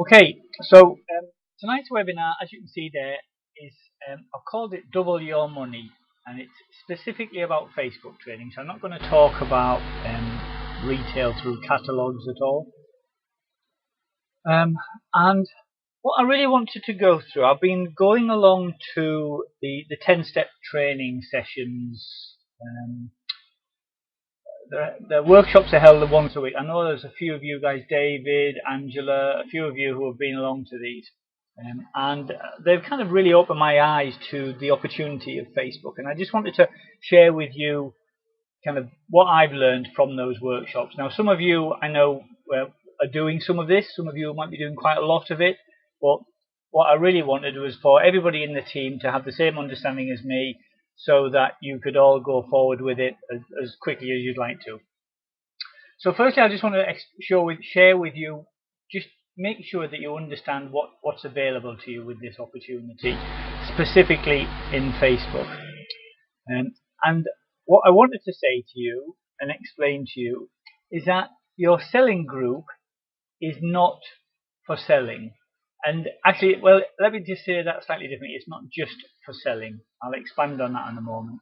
Okay, so tonight's webinar, as you can see there, is I've called it Double Your Money, and it's specifically about Facebook trading. So I'm not going to talk about retail through catalogs at all. And what I really wanted to go through, I've been going along to the 10-step training sessions. The workshops are held once a week. I know there's a few of you guys, David, Angela, a few of you who have been along to these. And they've kind of really opened my eyes to the opportunity of Facebook. And I just wanted to share with you kind of what I've learned from those workshops. Now, some of you I know are doing some of this. Some of you might be doing quite a lot of it. But what I really wanted was for everybody in the team to have the same understanding as me, so that you could all go forward with it as quickly as you'd like to. So firstly, I just want to share with you, just make sure that you understand what's available to you with this opportunity, specifically in Facebook. And what I wanted to say to you and explain to you is that your selling group is not for selling. And actually, well, let me just say that slightly differently. It's not just for selling. I'll expand on that in a moment.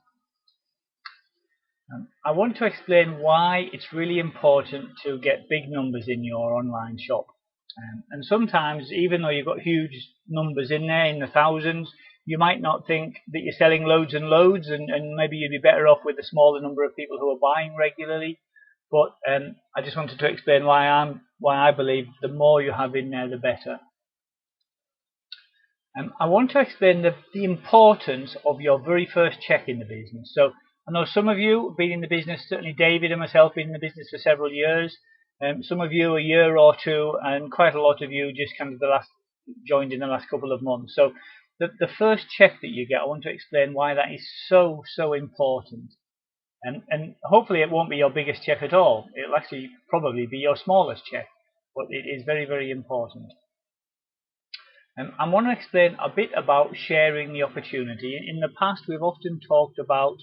I want to explain why it's really important to get big numbers in your online shop. And sometimes, even though you've got huge numbers in there, in the thousands, you might not think that you're selling loads and loads, and maybe you'd be better off with a smaller number of people who are buying regularly. But I just wanted to explain why I believe the more you have in there, the better. I want to explain the importance of your very first check in the business. So I know some of you have been in the business, certainly David and myself, been in the business for several years. Some of you a year or two, and quite a lot of you just kind of joined in the last couple of months. So the first check that you get, I want to explain why that is so important. And hopefully it won't be your biggest check at all. It'll actually probably be your smallest check, but it is very important. I want to explain a bit about sharing the opportunity. In the past, we've often talked about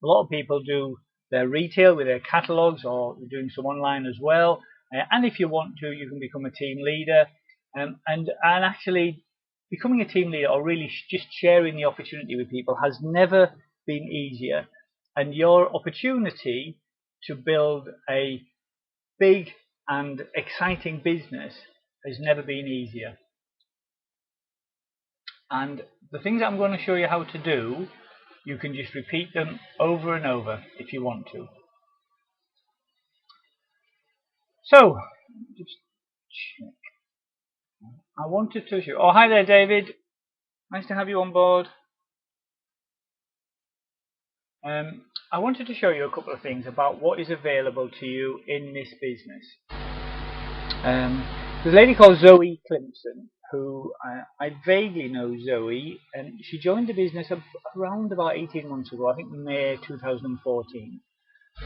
a lot of people do their retail with their catalogs, or they're doing some online as well. And if you want to, you can become a team leader. And actually, becoming a team leader, or really just sharing the opportunity with people, has never been easier. And your opportunity to build a big and exciting business has never been easier. And the things I'm going to show you how to do, you can just repeat them over and over if you want to. So, just check. I wanted to show. Oh, hi there, David. Nice to have you on board. I wanted to show you a couple of things about what is available to you in this business. There's a lady called Zoe Clemson, who I vaguely know Zoe, and she joined the business around about 18 months ago, I think May 2014.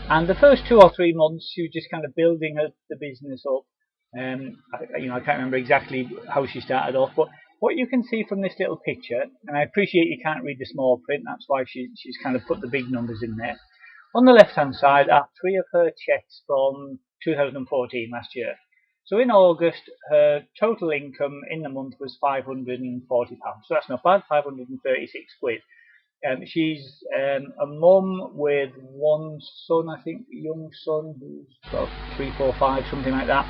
And the first 2 or 3 months, she was just kind of building the business up. I can't remember exactly how she started off, but what you can see from this little picture, and I appreciate you can't read the small print, that's why she's kind of put the big numbers in there. On the left-hand side are 3 of her checks from 2014, last year. So in August, her total income in the month was £540. So that's not bad, 536 quid. She's a mum with one son, I think, a young son, who's about 3, 4, 5, something like that.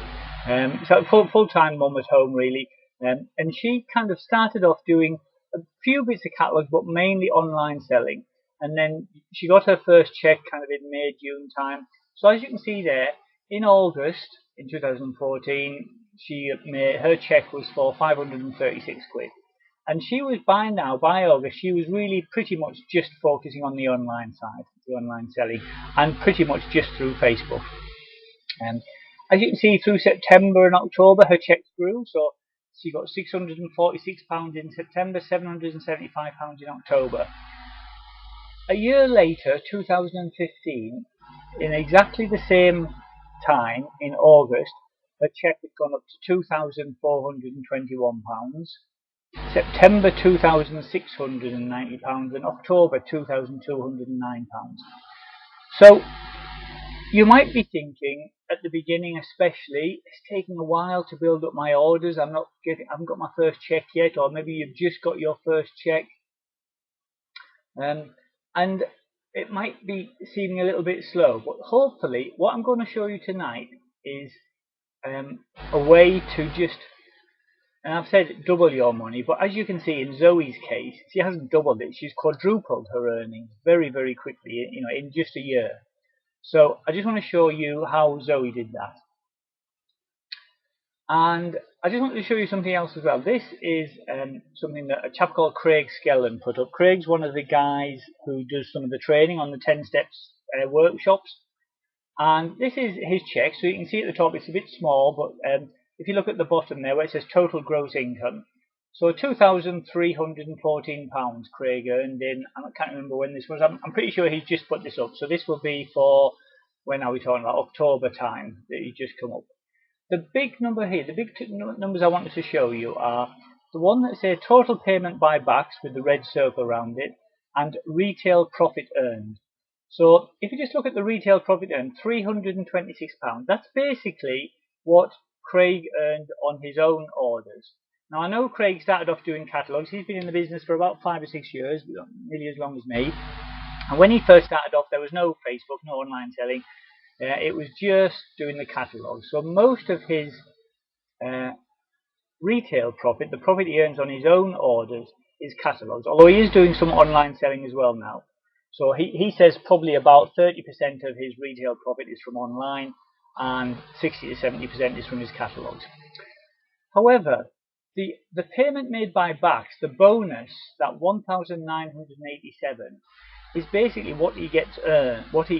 So full-time mum at home, really. And she kind of started off doing a few bits of catalogs, but mainly online selling. And then she got her first check kind of in May, June time. So as you can see there, in August in 2014, her check was for 536 quid. And she was by August, she was really pretty much just focusing on the online side, the online selling, and pretty much just through Facebook. As you can see, through September and October, her checks grew. So she got £646 in September, £775 in October. A year later, 2015, in exactly the same time, in August, her check had gone up to £2,421. September £2,690 and October £2,209. So You might be thinking at the beginning, especially, it's taking a while to build up my orders. I haven't got my first check yet, or maybe you've just got your first check, and it might be seeming a little bit slow. But hopefully, what I'm going to show you tonight is a way to just, and I've said double your money, but as you can see in Zoe's case, she hasn't doubled it; she's quadrupled her earnings very, very quickly, in just a year. So I just want to show you how Zoe did that. And I just wanted to show you something else as well. This is something that a chap called Craig Skellen put up. Craig's one of the guys who does some of the training on the 10 Steps workshops. And this is his check. So you can see at the top it's a bit small, but if you look at the bottom there where it says total gross income, so £2,314 Craig earned in, I can't remember when this was, I'm pretty sure he's just put this up. So this will be for, when are we talking about, October time that he's just come up. The big number here, the big numbers I wanted to show you are the one that says total payment by backs with the red circle around it, and retail profit earned. So if you just look at the retail profit earned, £326, that's basically what Craig earned on his own orders. Now I know Craig started off doing catalogues. He's been in the business for about 5 or 6 years, nearly as long as me. And when he first started off, there was no Facebook, no online selling. It was just doing the catalogue. So most of his retail profit, the profit he earns on his own orders, is catalogues. Although he is doing some online selling as well now. So he says probably about 30% of his retail profit is from online, and 60 to 70% is from his catalogues. However, the payment made by backs, the bonus, that 1,987, is basically what he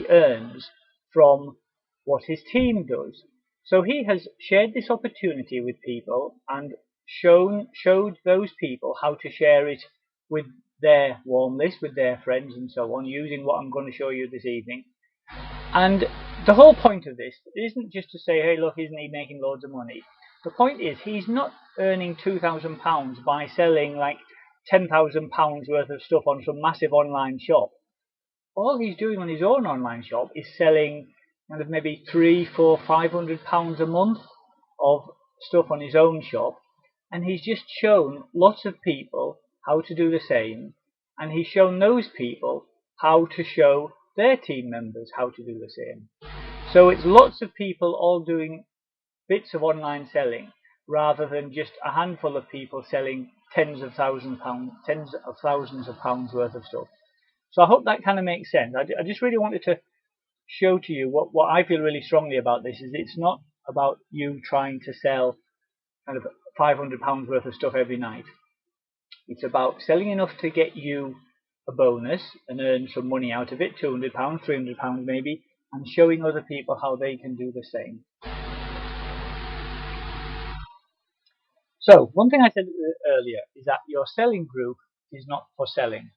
earns from what his team does. So he has shared this opportunity with people and showed those people how to share it with their warm list, with their friends and so on, using what I'm going to show you this evening. And the whole point of this isn't just to say, hey look, isn't he making loads of money? The point is he's not earning £2,000 by selling like £10,000 worth of stuff on some massive online shop. All he's doing on his own online shop is selling kind of maybe £300, £400, £500 a month of stuff on his own shop, and he's just shown lots of people how to do the same, and he's shown those people how to show their team members how to do the same. So it's lots of people all doing bits of online selling rather than just a handful of people selling tens of thousands of pounds worth of stuff. So I hope that kind of makes sense. I just really wanted to show to you what I feel really strongly about this is it's not about you trying to sell kind of £500 worth of stuff every night. It's about selling enough to get you a bonus and earn some money out of it, £200, £300 maybe, and showing other people how they can do the same. So one thing I said earlier is that your selling group is not for selling.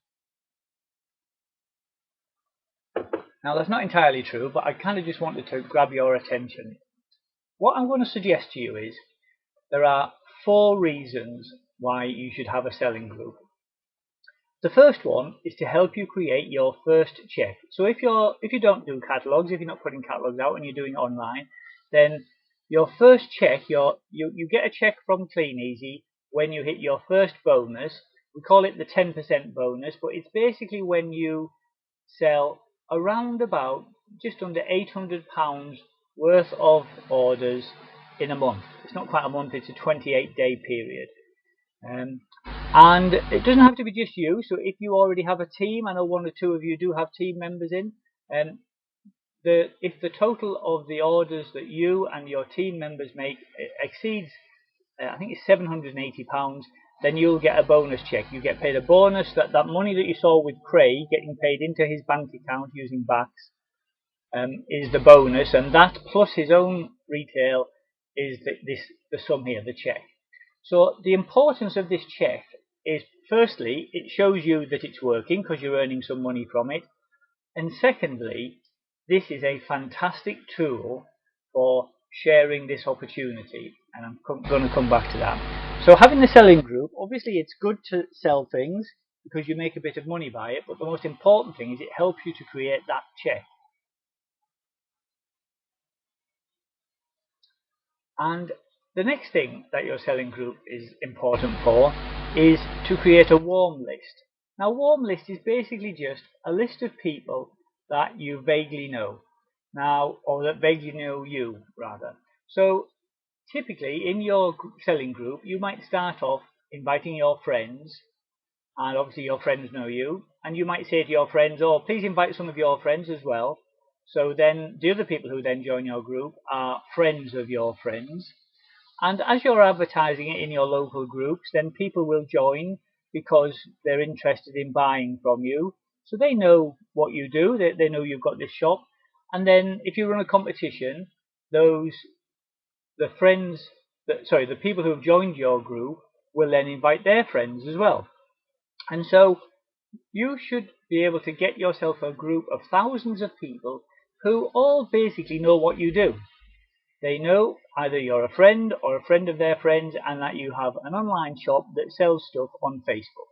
Now that's not entirely true, but I kind of just wanted to grab your attention. What I'm going to suggest to you is there are 4 reasons why you should have a selling group. The first one is to help you create your first check. So if you don't do catalogs, if you're not putting catalogs out and you're doing it online, then your first check, you get a check from CleanEasy when you hit your first bonus. We call it the 10% bonus, but it's basically when you sell around about just under £800 worth of orders in a month. It's not quite a month, it's a 28-day period. And it doesn't have to be just you, so if you already have a team, I know 1 or 2 of you do have team members in, if the total of the orders that you and your team members make exceeds, I think it's £780, then you'll get a bonus check. You get paid a bonus, that money that you saw with Craig getting paid into his bank account using backs is the bonus, and that plus his own retail is the sum here, the check. So the importance of this check is, firstly, it shows you that it's working because you're earning some money from it, and secondly, this is a fantastic tool for sharing this opportunity, and I'm going to come back to that. So having the selling group, obviously it's good to sell things because you make a bit of money by it, but the most important thing is it helps you to create that check. And the next thing that your selling group is important for is to create a warm list. Now, warm list is basically just a list of people that you vaguely know now, or that vaguely know you rather. So typically in your selling group, you might start off inviting your friends, and obviously your friends know you, and you might say to your friends, oh, please invite some of your friends as well. So then the other people who then join your group are friends of your friends. And as you're advertising it in your local groups, then people will join because they're interested in buying from you. So they know what you do, they know you've got this shop. And then if you run a competition, the people who have joined your group will then invite their friends as well. And so you should be able to get yourself a group of thousands of people who all basically know what you do. They know either you're a friend or a friend of their friends, and that you have an online shop that sells stuff on Facebook.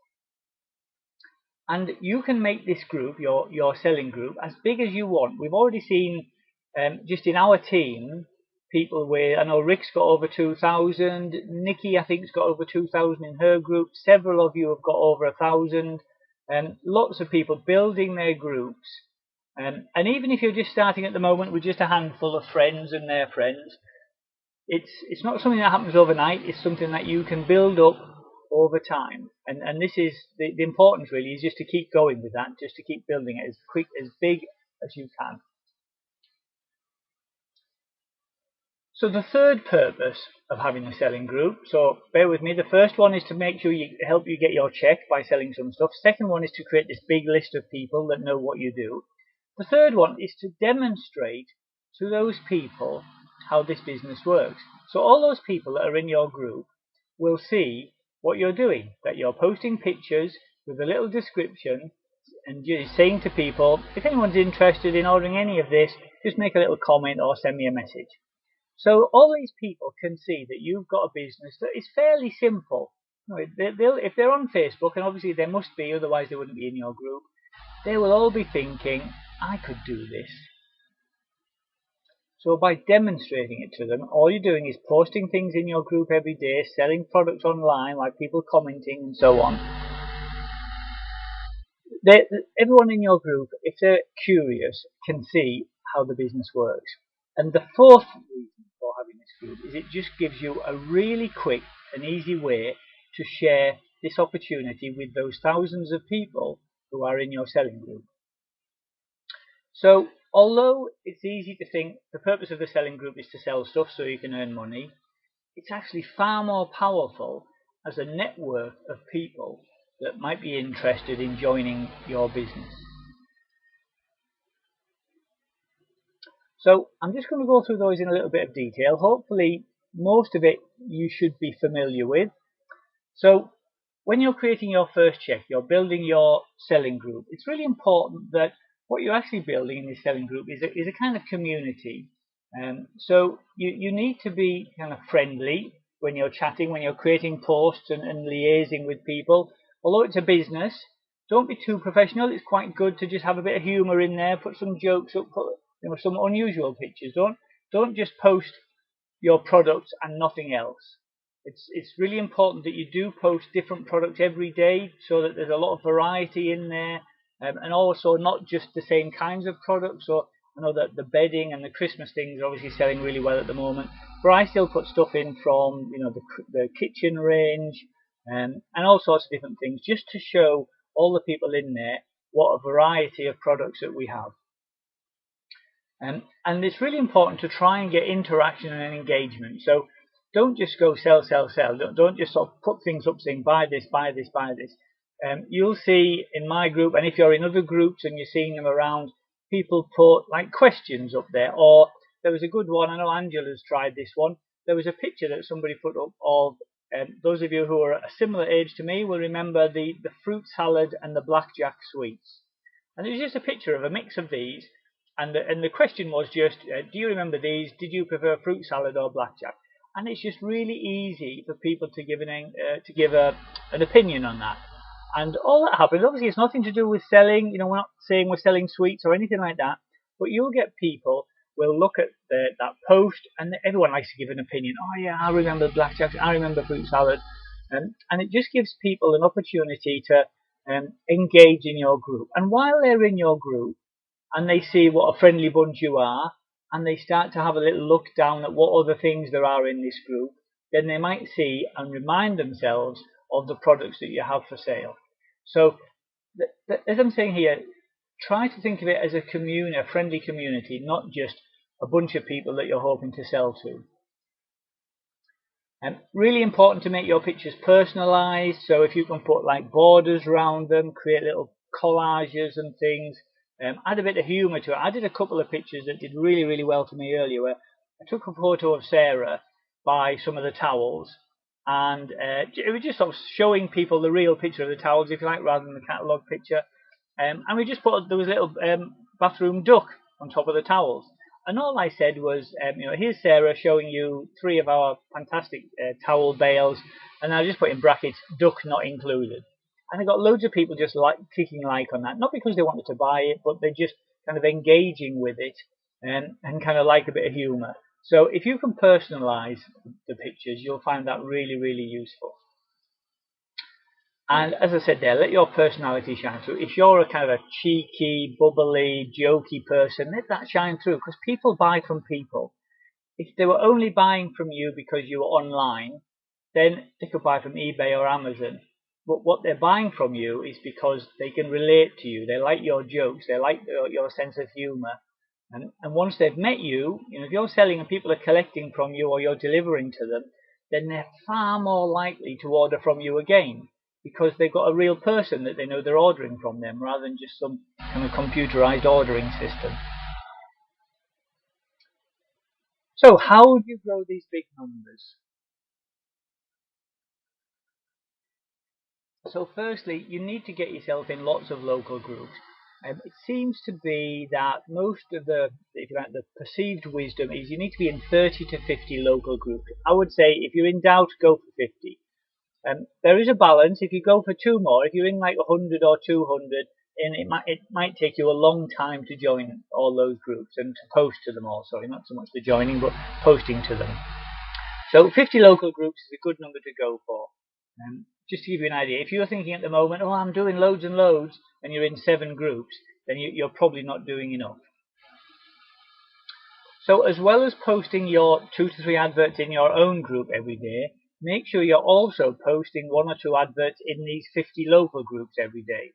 And you can make this group, your selling group, as big as you want. We've already seen, just in our team, people with, I know Rick's got over 2,000, Nikki I think's got over 2,000 in her group, several of you have got over 1,000, and lots of people building their groups. And even if you're just starting at the moment with just a handful of friends and their friends, it's not something that happens overnight. It's something that you can build up over time. And this is the importance really, is just to keep going with that, just to keep building it as big as you can. So the third purpose of having a selling group, so bear with me, the first one is to make sure you help you get your check by selling some stuff. Second one is to create this big list of people that know what you do. The third one is to demonstrate to those people how this business works. So all those people that are in your group will see what you're doing, that you're posting pictures with a little description and you're saying to people, if anyone's interested in ordering any of this, just make a little comment or send me a message. So all these people can see that you've got a business that is fairly simple. If they're on Facebook, and obviously they must be, otherwise they wouldn't be in your group, they will all be thinking, I could do this. So by demonstrating it to them, all you're doing is posting things in your group every day, selling products online, like people commenting and so on. Everyone in your group, if they're curious, can see how the business works. And the fourth reason for having this group is it just gives you a really quick and easy way to share this opportunity with those thousands of people who are in your selling group. So although it's easy to think the purpose of the selling group is to sell stuff so you can earn money, it's actually far more powerful as a network of people that might be interested in joining your business. So I'm just going to go through those in a little bit of detail. Hopefully most of it you should be familiar with. So when you're creating your first check, you're building your selling group, it's really important that what you're actually building in this selling group is a kind of community. So you need to be kind of friendly when you're chatting, when you're creating posts and liaising with people. Although it's a business, don't be too professional. It's quite good to just have a bit of humour in there, put some jokes up, put some unusual pictures. Don't just post your products and nothing else. It's really important that you do post different products every day so that there's a lot of variety in there, and also not just the same kinds of products. So I know that the bedding and the Christmas things are obviously selling really well at the moment, but I still put stuff in from the kitchen range, and all sorts of different things, just to show all the people in there what a variety of products that we have. And it's really important to try and get interaction and engagement. So don't just go sell, sell, sell. Don't just sort of put things up saying buy this, buy this, buy this. You'll see in my group, and if you're in other groups and you're seeing them around, people put like questions up there. Or there was a good one, I know Angela's tried this one. There was a picture that somebody put up of, those of you who are a similar age to me will remember the fruit salad and the blackjack sweets. And it was just a picture of a mix of these. And the question was just, do you remember these? Did you prefer fruit salad or blackjack? And it's just really easy for people to give an opinion on that. And all that happens, obviously it's nothing to do with selling, we're not saying we're selling sweets or anything like that, but you'll get people will look at that post, and everyone likes to give an opinion. Oh yeah, I remember blackjacks, I remember fruit salad, and it just gives people an opportunity to engage in your group. And while they're in your group and they see what a friendly bunch you are, and they start to have a little look down at what other things there are in this group, then they might see and remind themselves of the products that you have for sale. So, as I'm saying here, try to think of it as a friendly community, not just a bunch of people that you're hoping to sell to. And really important to make your pictures personalized. So if you can put like borders around them, create little collages and things, add a bit of humor to it. I did a couple of pictures that did really, really well for me earlier, where I took a photo of Sarah by some of the towels, and it was just sort of showing people the real picture of the towels, if you like, rather than the catalogue picture. And we just there was a little bathroom duck on top of the towels. And all I said was, here's Sarah showing you 3 of our fantastic towel bales, and I just put in brackets, duck not included. And I got loads of people just clicking like on that, not because they wanted to buy it, but they're just kind of engaging with it and kind of like a bit of humour. So if you can personalise the pictures, you'll find that really, really useful. And as I said there, let your personality shine through. If you're a kind of a cheeky, bubbly, jokey person, let that shine through, because people buy from people. If they were only buying from you because you were online, then they could buy from eBay or Amazon. But what they're buying from you is because they can relate to you. They like your jokes. They like your sense of humour. And once they've met you, if you're selling and people are collecting from you or you're delivering to them, then they're far more likely to order from you again, because they've got a real person that they know they're ordering from them, rather than just some kind of computerized ordering system. So how do you grow these big numbers? So firstly, you need to get yourself in lots of local groups. It seems to be that most of the perceived wisdom is you need to be in 30 to 50 local groups. I would say if you're in doubt, go for 50. There is a balance. If you go for 2 more, if you're in like 100 or 200, and it might take you a long time to join all those groups and to post to them all. Sorry, not so much the joining, but posting to them. So 50 local groups is a good number to go for. Just to give you an idea, if you're thinking at the moment, oh, I'm doing loads and loads, and you're in 7 groups, then you're probably not doing enough. So as well as posting your 2 to 3 adverts in your own group every day, make sure you're also posting 1 or 2 adverts in these 50 local groups every day.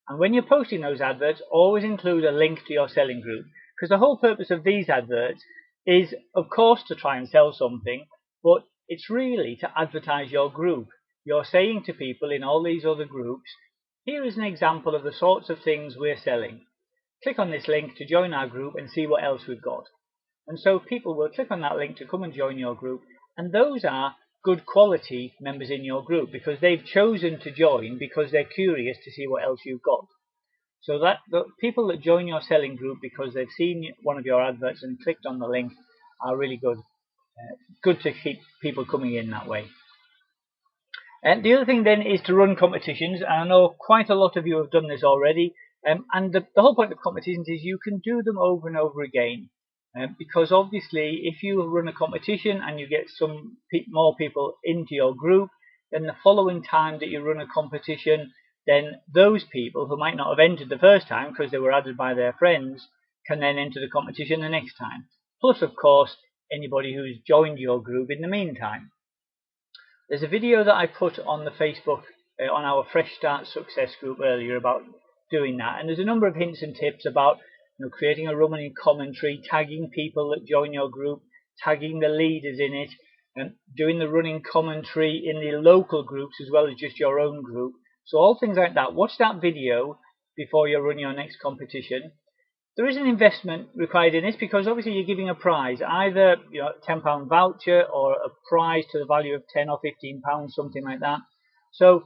And when you're posting those adverts, always include a link to your selling group, because the whole purpose of these adverts is, of course, to try and sell something, but it's really to advertise your group. You're saying to people in all these other groups, here is an example of the sorts of things we're selling. Click on this link to join our group and see what else we've got. And so people will click on that link to come and join your group, and those are good quality members in your group, because they've chosen to join because they're curious to see what else you've got. So that the people that join your selling group because they've seen one of your adverts and clicked on the link are really good. Good to keep people coming in that way. And the other thing then is to run competitions, and I know quite a lot of you have done this already, and the whole point of competitions is you can do them over and over again. Because obviously if you run a competition and you get some more people into your group, then the following time that you run a competition, then those people who might not have entered the first time because they were added by their friends can then enter the competition the next time. Plus, of course, anybody who's joined your group in the meantime. There's a video that I put on the Facebook on our Fresh Start Success group earlier about doing that, and there's a number of hints and tips about creating a running commentary, tagging people that join your group, tagging the leaders in it, and doing the running commentary in the local groups as well as just your own group. So all things like that. Watch that video before you run your next competition. There is an investment required in this because obviously you're giving a prize, either a £10 voucher or a prize to the value of £10 or £15, something like that. So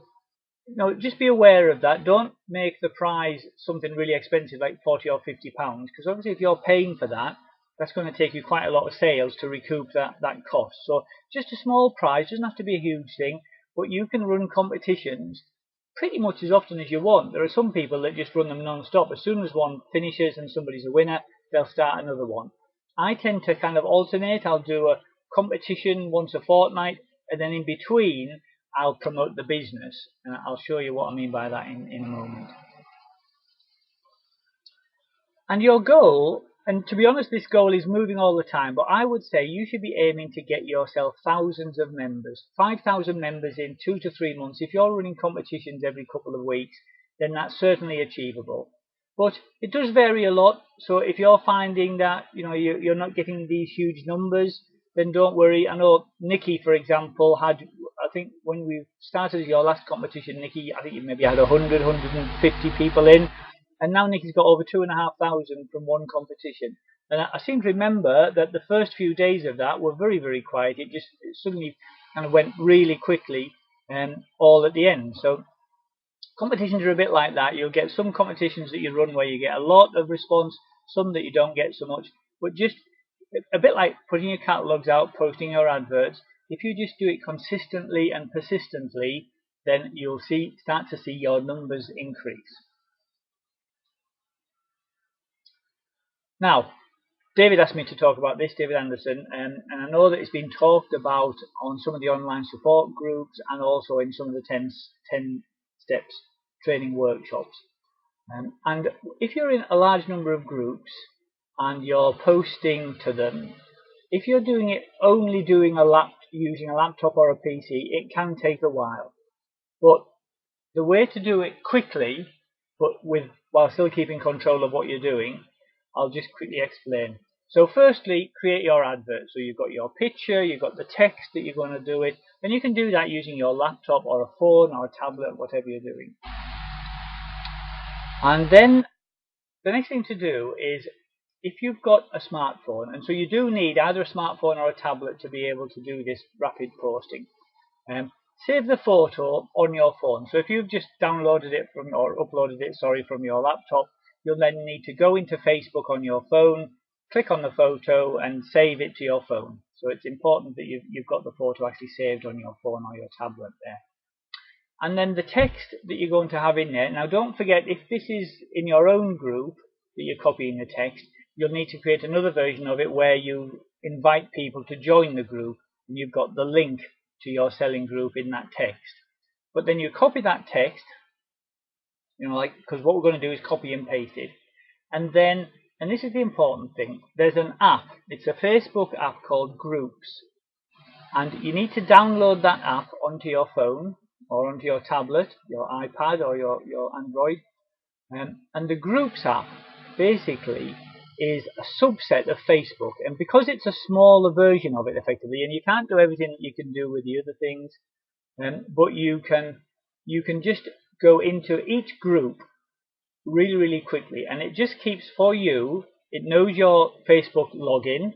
just be aware of that. Don't make the prize something really expensive like £40 or £50, because obviously if you're paying for that, that's going to take you quite a lot of sales to recoup that cost. So just a small prize, doesn't have to be a huge thing, but you can run competitions pretty much as often as you want. There are some people that just run them non-stop. As soon as one finishes and somebody's a winner, they'll start another one. I tend to kind of alternate. I'll do a competition once a fortnight, and then in between I'll promote the business. And I'll show you what I mean by that in a moment. And your goal, and to be honest, this goal is moving all the time, but I would say you should be aiming to get yourself thousands of members. 5,000 members in 2 to 3 months. If you're running competitions every couple of weeks, then that's certainly achievable. But it does vary a lot. So if you're finding that you're not getting these huge numbers, then don't worry. I know Nikki, for example, I think when we started your last competition, Nikki, I think you maybe had 100, 150 people in. And now Nikki's got over 2,500 from one competition. And I seem to remember that the first few days of that were very, very quiet. It suddenly kind of went really quickly, all at the end. So competitions are a bit like that. You'll get some competitions that you run where you get a lot of response, some that you don't get so much. But just a bit like putting your catalogs out, posting your adverts. If you just do it consistently and persistently, then you'll start to see your numbers increase. Now, David asked me to talk about this, David Anderson, and I know that it's been talked about on some of the online support groups and also in some of the 10 steps training workshops. And if you're in a large number of groups and you're posting to them, if you're doing it only using a laptop or a PC, it can take a while. But the way to do it quickly, but while still keeping control of what you're doing, I'll just quickly explain. So firstly, create your advert. So you've got your picture, you've got the text that you're going to do it, and you can do that using your laptop or a phone or a tablet, whatever you're doing. And then the next thing to do is, if you've got a smartphone, and so you do need either a smartphone or a tablet to be able to do this rapid posting, save the photo on your phone. So if you've just downloaded it or uploaded it, from your laptop, you'll then need to go into Facebook on your phone, click on the photo and save it to your phone. So it's important that you've got the photo actually saved on your phone or your tablet there. And then the text that you're going to have in there. Now don't forget, if this is in your own group that you're copying the text, you'll need to create another version of it where you invite people to join the group and you've got the link to your selling group in that text. But then you copy that text, because what we're going to do is copy and paste it. And this is the important thing, there's an app. It's a Facebook app called Groups. And you need to download that app onto your phone or onto your tablet, your iPad or your Android. And the Groups app basically is a subset of Facebook. And because it's a smaller version of it effectively, and you can't do everything that you can do with the other things, but you can just go into each group really, really quickly, and it just keeps for you, it knows your Facebook login,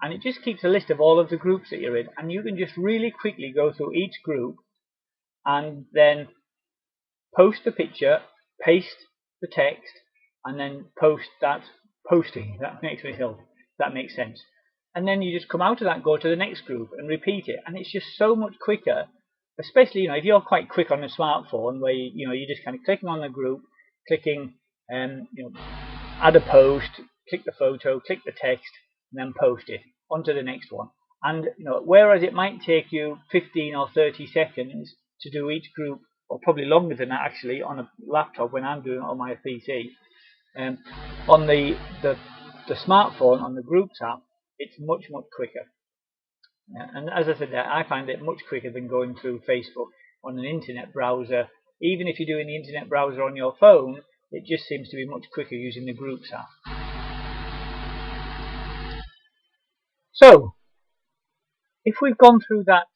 and it just keeps a list of all of the groups that you're in, and you can just really quickly go through each group and then post the picture, paste the text, and then post that posting. That makes sense. And then you just come out of that, go to the next group and repeat it, and it's just so much quicker. Especially if you're quite quick on a smartphone, where you're just kind of clicking on the group, clicking add a post, click the photo, click the text, and then post it onto the next one. And whereas it might take you 15 or 30 seconds to do each group, or probably longer than that actually on a laptop when I'm doing it on my PC, on the smartphone, on the Groups app, it's much, much quicker. And as I said there, I find it much quicker than going through Facebook on an internet browser. Even if you're doing the internet browser on your phone, it just seems to be much quicker using the Groups app. So, if we've gone through that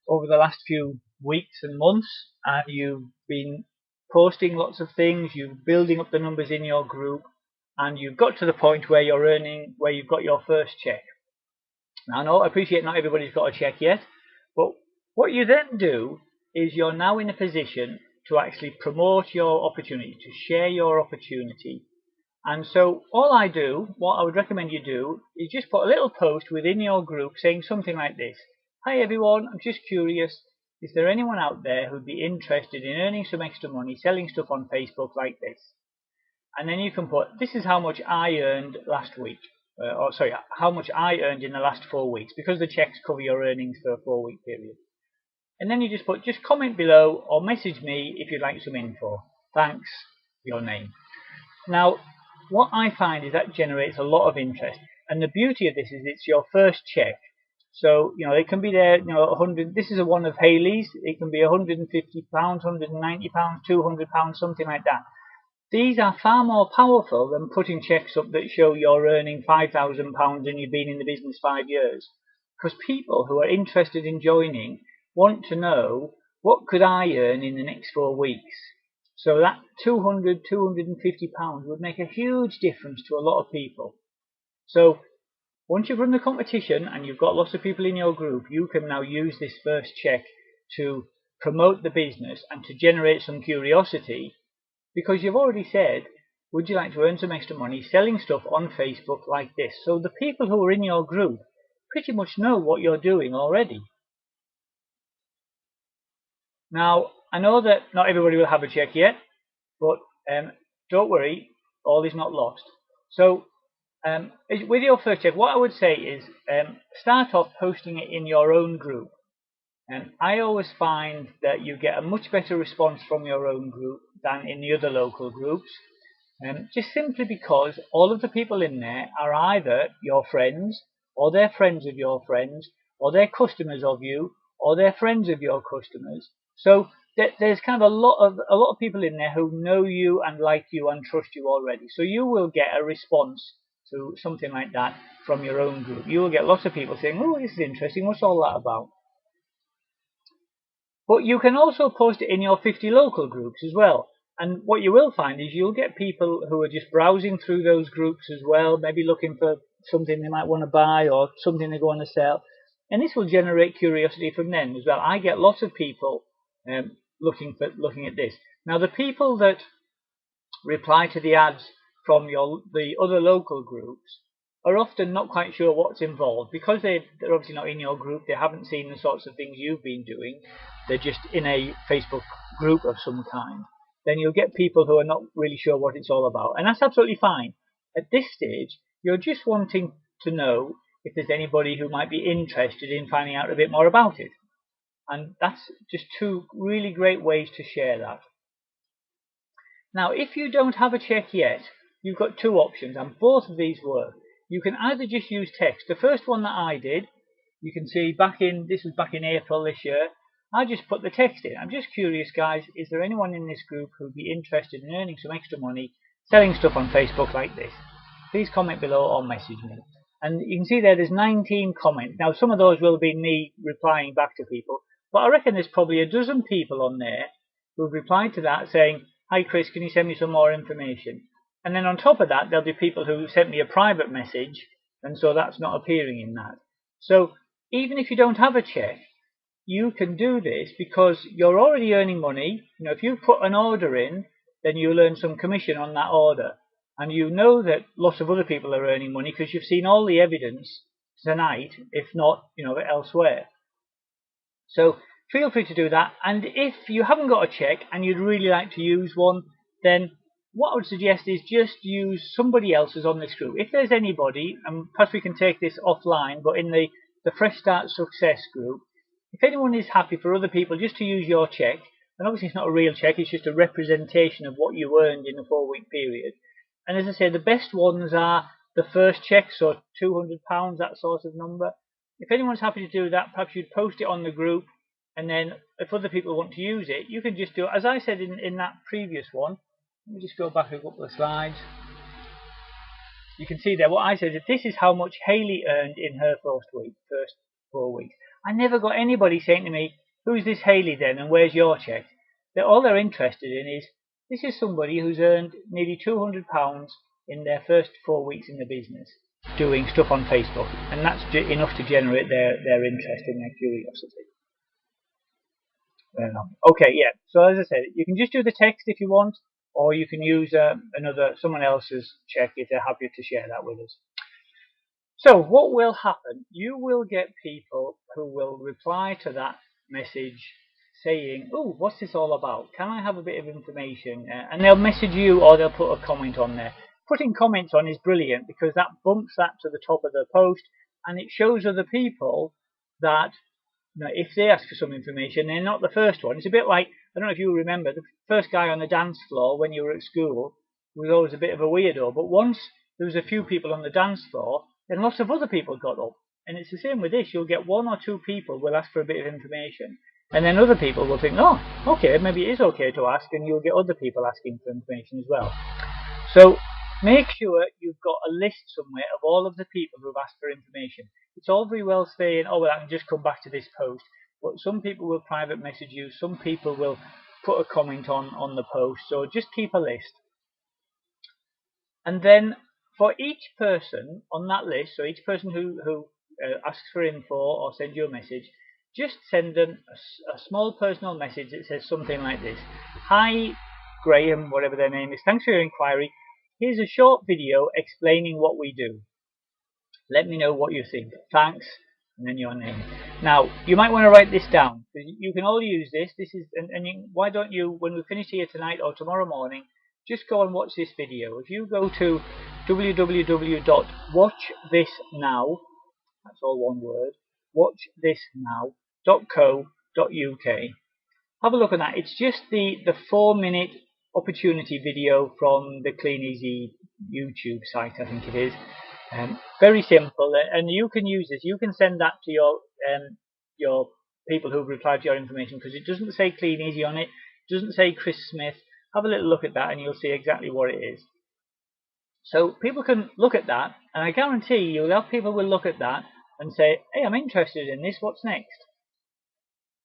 over the last few weeks and months, and you've been posting lots of things, you're building up the numbers in your group, and you've got to the point where you've got your first check. Now, I appreciate not everybody's got a check yet, but what you then do is you're now in a position to actually promote your opportunity, to share your opportunity. And so what I would recommend you do, is just put a little post within your group saying something like this. Hi everyone, I'm just curious, is there anyone out there who'd be interested in earning some extra money selling stuff on Facebook like this? And then you can put, this is how much I earned last week. or sorry, how much I earned in the last 4 weeks, because the checks cover your earnings for a 4-week period. And then you just put, just comment below or message me if you'd like some info. Thanks, your name. Now, what I find is that generates a lot of interest. And the beauty of this is it's your first check. So, you know, it can be there, you know, 100, this is a one of Hayley's, it can be £150, £190, £200, something like that. These are far more powerful than putting checks up that show you're earning £5,000 and you've been in the business 5 years. Because people who are interested in joining want to know, what could I earn in the next 4 weeks? So that £200, £250 would make a huge difference to a lot of people. So once you've run the competition and you've got lots of people in your group, you can now use this first check to promote the business and to generate some curiosity, because you've already said, would you like to earn some extra money selling stuff on Facebook like this? So the people who are in your group pretty much know what you're doing already. Now, I know that not everybody will have a check yet, but don't worry, all is not lost. So with your first check, what I would say is start off posting it in your own group. And I always find that you get a much better response from your own group than in the other local groups, just simply because all of the people in there are either your friends, or they're friends of your friends, or they're customers of you, or they're friends of your customers. So there's kind of a lot of people in there who know you and like you and trust you already. So you will get a response to something like that from your own group. You will get lots of people saying, oh, this is interesting, what's all that about? But you can also post it in your 50 local groups as well. And what you will find is you'll get people who are just browsing through those groups as well, maybe looking for something they might want to buy or something they want to sell. And this will generate curiosity from them as well. I get lots of people looking at this. Now, the people that reply to the ads from the other local groups are often not quite sure what's involved, because they're obviously not in your group. They haven't seen the sorts of things you've been doing. They're just in a Facebook group of some kind. Then you'll get people who are not really sure what it's all about, and that's absolutely fine. At this stage, you're just wanting to know if there's anybody who might be interested in finding out a bit more about it. And that's just 2 really great ways to share that. Now, if you don't have a check yet, you've got 2 options, and both of these work. You can either just use text. The first one that I did, you can see this was back in April this year. I just put the text in. I'm just curious, guys, is there anyone in this group who'd be interested in earning some extra money selling stuff on Facebook like this? Please comment below or message me. And you can see there's 19 comments. Now, some of those will be me replying back to people, but I reckon there's probably a dozen people on there who've replied to that saying, hi Chris, can you send me some more information? And then on top of that, there'll be people who sent me a private message, and so that's not appearing in that. So even if you don't have a check, you can do this because you're already earning money. You know, if you put an order in, then you'll earn some commission on that order. And you know that lots of other people are earning money because you've seen all the evidence tonight, if not, you know, elsewhere. So feel free to do that. And if you haven't got a check and you'd really like to use one, then what I would suggest is just use somebody else's on this group. If there's anybody, and perhaps we can take this offline, but in the Fresh Start Success group, if anyone is happy for other people just to use your check, and obviously it's not a real check, it's just a representation of what you earned in a 4-week period. And as I say, the best ones are the first check, so £200, that sort of number. If anyone's happy to do that, perhaps you'd post it on the group, and then if other people want to use it, you can just do it. As I said in that previous one, let me just go back a couple of slides. You can see there what I said, that this is how much Hayley earned in her first 4 weeks. I never got anybody saying to me, who's this Hayley then, and where's your check? All they're interested in is, this is somebody who's earned nearly £200 in their first 4 weeks in the business, doing stuff on Facebook, and that's enough to generate their interest and their curiosity. Okay, yeah, so as I said, you can just do the text if you want, or you can use someone else's check if they're happy to share that with us. So what will happen? You will get people who will reply to that message saying, oh, what's this all about? Can I have a bit of information? And they'll message you, or they'll put a comment on there. putting comments on is brilliant because that bumps that to the top of the post, and it shows other people that, you know, if they ask for some information, they're not the first one. It's a bit like, I don't know if you remember, the first guy on the dance floor when you were at school was always a bit of a weirdo, but once there was a few people on the dance floor, then lots of other people got up. And it's the same with this. You'll get one or two people will ask for a bit of information, and then other people will think, oh, okay, maybe it is okay to ask, and you'll get other people asking for information as well. So make sure you've got a list somewhere of all of the people who've asked for information. It's all very well saying, oh, well, I can just come back to this post, but some people will private message you, some people will put a comment on the post, so just keep a list. And then for each person on that list, so each person who asks for info or sends you a message, just send them a small personal message that says something like this: hi Graham, whatever their name is, thanks for your inquiry. Here's a short video explaining what we do. Let me know what you think. Thanks, and then your name. Now, you might want to write this down, because you can all use this. Why don't you, when we finish here tonight or tomorrow morning, just go and watch this video. If you go to www.watchthisnow, that's all one word, watchthisnow.co.uk. Have a look at that. It's just the 4-minute opportunity video from the Clean Easy YouTube site, I think it is. Very simple, and you can use this. You can send that to your people who've replied to your information, because it doesn't say Clean Easy on it. It doesn't say Chris Smith. Have a little look at that, and you'll see exactly what it is. So people can look at that, and I guarantee you'll have people will look at that and say, hey, I'm interested in this. What's next?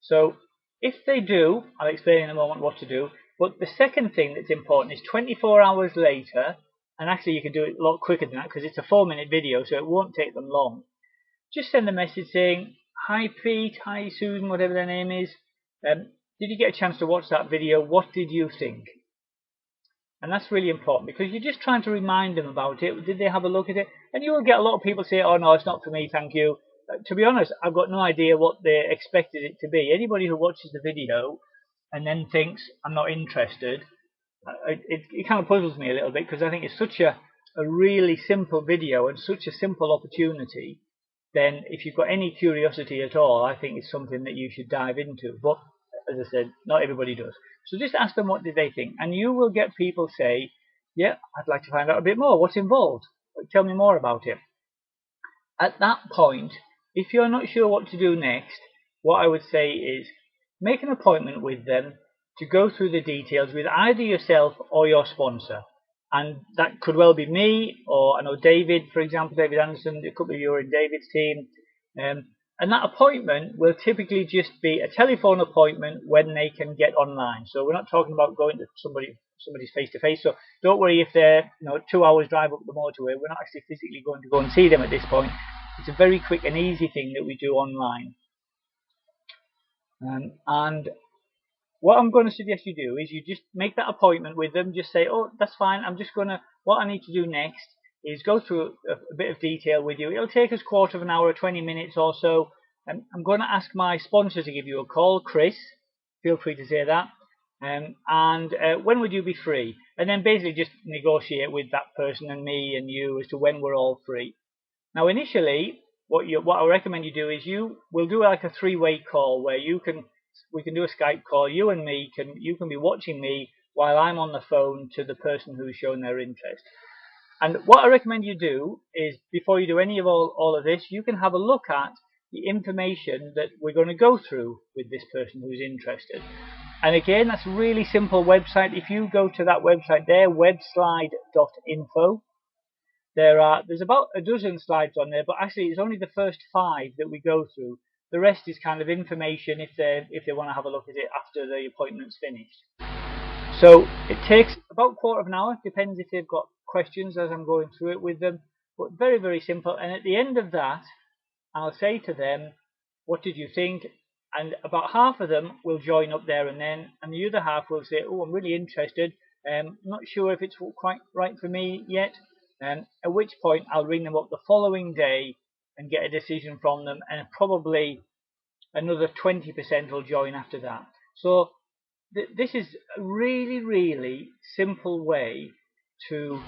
So if they do, I'll explain in a moment what to do. But the second thing that's important is 24 hours later, and actually you can do it a lot quicker than that because it's a 4-minute video, so it won't take them long. Just send a message saying, hi Pete, hi Susan, whatever their name is. Did you get a chance to watch that video? What did you think? And that's really important because you're just trying to remind them about it. Did they have a look at it? And you will get a lot of people say, oh no, it's not for me, thank you. To be honest, I've got no idea what they expected it to be. Anybody who watches the video and then thinks, I'm not interested, it kind of puzzles me a little bit, because I think it's such a really simple video and such a simple opportunity. Then if you've got any curiosity at all, I think it's something that you should dive into. But as I said, not everybody does. So just ask them what did they think, and you will get people say, yeah, I'd like to find out a bit more. What's involved? Tell me more about it. At that point, if you're not sure what to do next, what I would say is make an appointment with them to go through the details with either yourself or your sponsor. And that could well be me, or I know David, for example, David Anderson. A couple of you are in David's team. And that appointment will typically just be a telephone appointment when they can get online. So we're not talking about going to somebody's face to face. So don't worry if they're 2 hours drive up the motorway. We're not actually physically going to go and see them at this point. It's a very quick and easy thing that we do online. And what I'm going to suggest you do is you just make that appointment with them. Just say, oh, that's fine. What I need to do next is go through a bit of detail with you. It'll take us a quarter of an hour, 20 minutes or so. And I'm going to ask my sponsor to give you a call, Chris. Feel free to say that. When would you be free? And then basically just negotiate with that person and me and you as to when we're all free. Now, initially, what I recommend you do is we'll do like a 3-way call where we can do a Skype call. You and me you can be watching me while I'm on the phone to the person who's shown their interest. And what I recommend you do is, before you do any of all of this, you can have a look at the information that we're going to go through with this person who's interested. And again, that's a really simple website. If you go to that website there, webslide.info, there's about a dozen slides on there, but actually it's only the first 5 that we go through. The rest is kind of information if they want to have a look at it after the appointment's finished. So it takes about a quarter of an hour, depends if they've got questions as I'm going through it with them, but very, very simple. And at the end of that, I'll say to them, what did you think? And about half of them will join up there and then, and the other half will say, oh, I'm really interested. Not sure if it's quite right for me yet. At which point I'll ring them up the following day and get a decision from them, and probably another 20% will join after that. So this is a really, really simple way to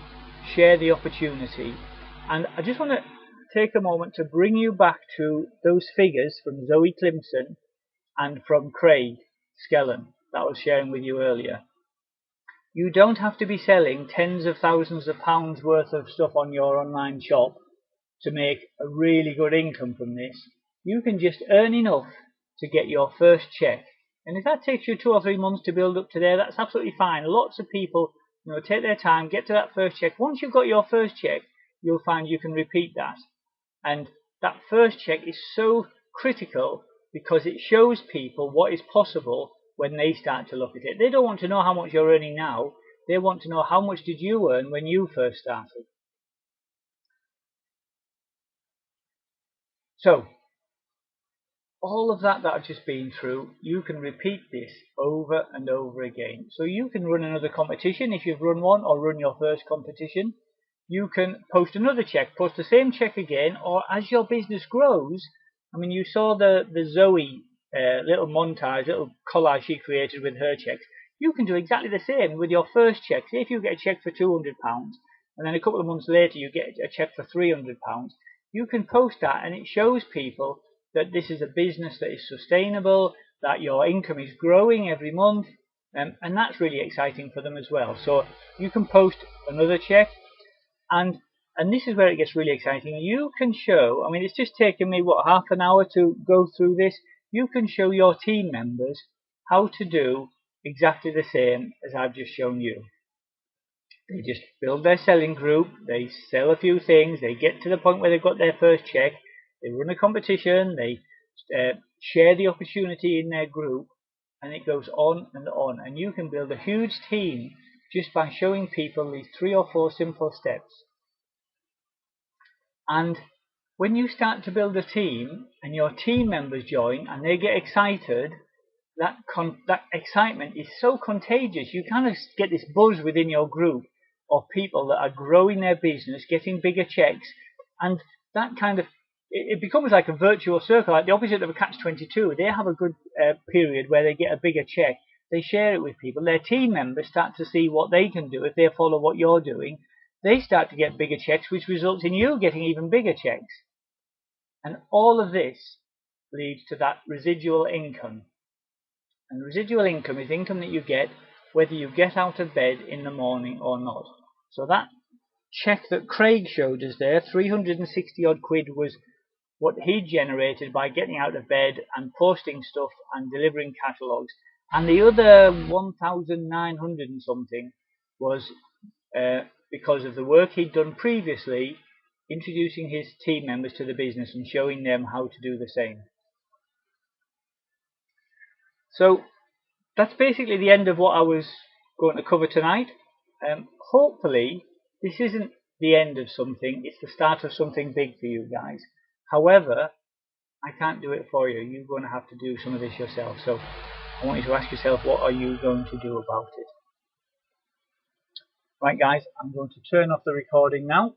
share the opportunity. And I just want to take a moment to bring you back to those figures from Zoe Climson and from Craig Skellen that I was sharing with you earlier. You don't have to be selling tens of thousands of pounds worth of stuff on your online shop to make a really good income from this. You can just earn enough to get your first check. And if that takes you 2 or 3 months to build up to there, that's absolutely fine. Lots of people, take their time, get to that first check. Once you've got your first check, you'll find you can repeat that. And that first check is so critical because it shows people what is possible when they start to look at it. They don't want to know how much you're earning now. They want to know how much did you earn when you first started. So, all of that I've just been through, you can repeat this over and over again. So you can run another competition if you've run one, or run your first competition. You can post another check, post the same check again, or as your business grows, I mean, you saw the Zoe little montage, little collage she created with her checks. You can do exactly the same with your first check. Say if you get a check for £200 and then a couple of months later you get a check for £300, you can post that and it shows people that this is a business that is sustainable, that your income is growing every month, and that's really exciting for them as well. So you can post another check, and this is where it gets really exciting. You can show, I mean, it's just taken me, half an hour to go through this. You can show your team members how to do exactly the same as I've just shown you. They just build their selling group, they sell a few things, they get to the point where they've got their first check, they run a competition, they share the opportunity in their group, and it goes on and on. And you can build a huge team just by showing people these 3 or 4 simple steps. And when you start to build a team and your team members join and they get excited, that excitement is so contagious. You kind of get this buzz within your group of people that are growing their business, getting bigger checks, and that kind of, it becomes like a virtual circle, like the opposite of a catch-22. They have a good period where they get a bigger check. They share it with people. Their team members start to see what they can do if they follow what you're doing. They start to get bigger checks, which results in you getting even bigger checks. And all of this leads to that residual income. And residual income is income that you get whether you get out of bed in the morning or not. So that check that Craig showed us there, 360 odd quid, was what he generated by getting out of bed and posting stuff and delivering catalogues. And the other 1,900 and something was because of the work he'd done previously, introducing his team members to the business and showing them how to do the same. So that's basically the end of what I was going to cover tonight. Hopefully this isn't the end of something, it's the start of something big for you guys. However, I can't do it for you. You're going to have to do some of this yourself. So I want you to ask yourself, what are you going to do about it? Right guys, I'm going to turn off the recording now.